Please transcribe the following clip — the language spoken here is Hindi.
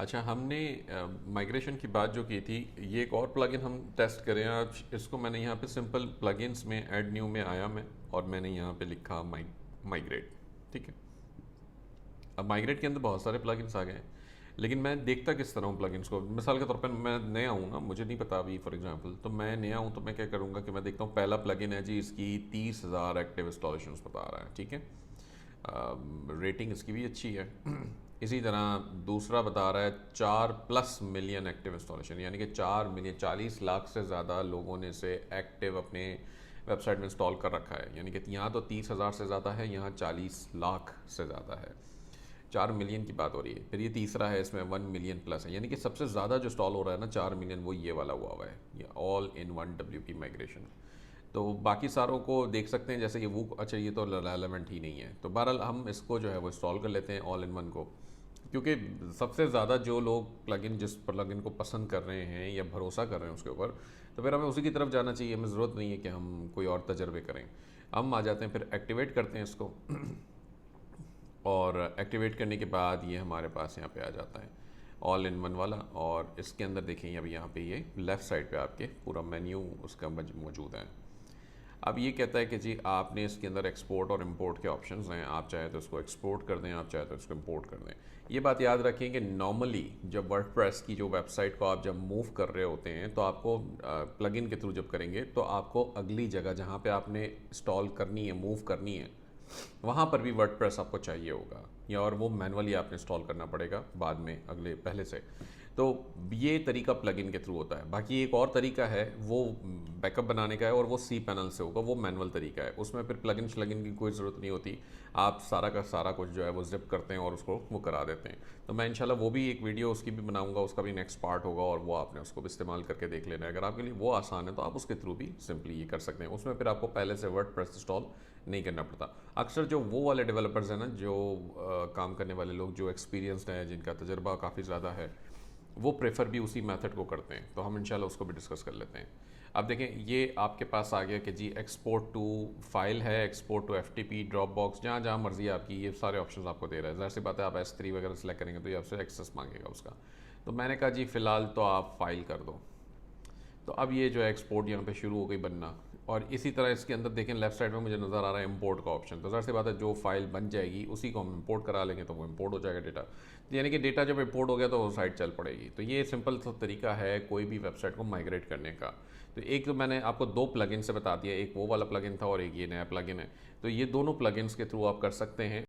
अच्छा, हमने माइग्रेशन की बात जो की थी, ये एक और प्लगइन हम टेस्ट करें। अब इसको मैंने यहाँ पे सिंपल प्लगइन्स में ऐड न्यू में आया मैं, और मैंने यहाँ पे लिखा माइग्रेट। ठीक है। अब माइग्रेट के अंदर बहुत सारे प्लगइन्स आ गए हैं, लेकिन मैं देखता किस तरह हूँ प्लगइन्स को। मिसाल के तौर पर मैं नया हूँ ना, मुझे नहीं पता अभी, फॉर एग्जांपल तो मैं नया हूँ, तो मैं क्या करूँगा कि मैं देखता हूँ पहला प्लगइन है जी, इसकी 30,000 एक्टिव इंस्टॉलेशंस बता रहा है। ठीक है। रेटिंग इसकी भी अच्छी है। इसी तरह दूसरा बता रहा है 4+ मिलियन एक्टिव इंस्टॉलेशन, यानी कि 4 मिलियन, 40 लाख से ज़्यादा लोगों ने इसे एक्टिव अपने वेबसाइट में इंस्टॉल कर रखा है। यानी कि यहाँ तो 30,000 से ज़्यादा है, यहाँ 40 लाख से ज़्यादा है। 4 मिलियन की बात हो रही है। फिर ये तीसरा है, इसमें 1 मिलियन प्लस है, यानी कि सबसे ज़्यादा जो इंस्टॉल हो रहा है ना 4 मिलियन, वो ये वाला हुआ है, ये all in one WP migration. तो बाकी सारों को देख सकते हैं, जैसे कि वो, अच्छा ये तो रेलेवेंट ही नहीं है। तो बहरहाल हम इसको जो है वो इंस्टॉल कर लेते हैं ऑल इन वन को, क्योंकि सबसे ज़्यादा जो लोग प्लगइन, जिस प्लगइन को पसंद कर रहे हैं या भरोसा कर रहे हैं उसके ऊपर, तो फिर हमें उसी की तरफ जाना चाहिए। हमें ज़रूरत नहीं है कि हम कोई और तजर्बे करें। हम आ जाते हैं, फिर एक्टिवेट करते हैं इसको। और एक्टिवेट करने के बाद ये हमारे पास यहाँ पे आ जाता है ऑल इन वन वाला, और इसके अंदर देखें अभी यहाँ पे ये लेफ़्ट साइड पे आपके पूरा मेन्यू उसका मौजूद है। अब ये कहता है कि जी आपने इसके अंदर एक्सपोर्ट और इंपोर्ट के ऑप्शंस हैं, आप चाहे तो इसको एक्सपोर्ट कर दें, आप चाहे तो इसको इंपोर्ट कर दें। ये बात याद रखें कि नॉर्मली जब वर्डप्रेस की जो वेबसाइट को आप जब मूव कर रहे होते हैं, तो आपको प्लगइन के थ्रू जब करेंगे तो आपको अगली जगह जहाँ पे आपने इंस्टॉल करनी है, मूव करनी है, वहाँ पर भी वर्डप्रेस आपको चाहिए होगा, या और वो मैनुअली आपने इंस्टॉल करना पड़ेगा बाद में अगले पहले से। तो ये तरीका प्लगइन के थ्रू होता है। बाकी एक और तरीका है, वो बैकअप बनाने का है, और वो cPanel से होगा, वो मैनुअल तरीका है। उसमें फिर प्लगइन श्लगइन की कोई ज़रूरत नहीं होती, आप सारा का सारा कुछ जो है वो जिप करते हैं और उसको वो करा देते हैं। तो मैं इंशाल्लाह वो भी एक वीडियो उसकी भी बनाऊंगा, उसका भी नेक्स्ट पार्ट होगा, और वो आपने उसको भी इस्तेमाल करके देख लेना है। अगर आपके लिए वो आसान है तो आप उसके थ्रू भी सिंपली ये कर सकते हैं। उसमें फिर आपको पहले से वर्डप्रेस इंस्टॉल नहीं करना पड़ता। अक्सर जो वो वाले डेवलपर्स हैं ना, जो काम करने वाले लोग जो एक्सपीरियंसड हैं, जिनका तजर्बा काफ़ी ज़्यादा है, वो प्रेफर भी उसी मेथड को करते हैं। तो हम इंशाल्लाह उसको भी डिस्कस कर लेते हैं। अब देखें, ये आपके पास आ गया कि जी एक्सपोर्ट टू फाइल है, export to FTP, Dropbox, जहाँ जहाँ मर्जी आपकी, ये सारे ऑप्शन आपको दे रहा है। ज़ाहिर सी बात है, आप S3 वगैरह सेलेक्ट करेंगे तो ये आपसे एक्सेस मांगेगा उसका। तो मैंने कहा जी फ़िलहाल तो आप फाइल कर दो। तो अब ये जो है एक्सपोर्ट यहाँ पे शुरू हो गई बनना, और इसी तरह इसके अंदर देखें लेफ्ट साइड में मुझे नज़र आ रहा है इंपोर्ट का ऑप्शन। तो ज़ाहिर सी बात है, जो फाइल बन जाएगी उसी को हम इंपोर्ट करा लेंगे, तो वो इंपोर्ट हो जाएगा डेटा। तो यानी कि डेटा जब इंपोर्ट हो गया तो वो साइट चल पड़ेगी। तो ये सिंपल सा तरीका है कोई भी वेबसाइट को माइग्रेट करने का। तो एक तो मैंने आपको 2 प्लगइन से बता दिया, एक वो वाला प्लगइन था और एक ये नया प्लगइन है। तो ये दोनों प्लगइन्स के थ्रू आप कर सकते हैं।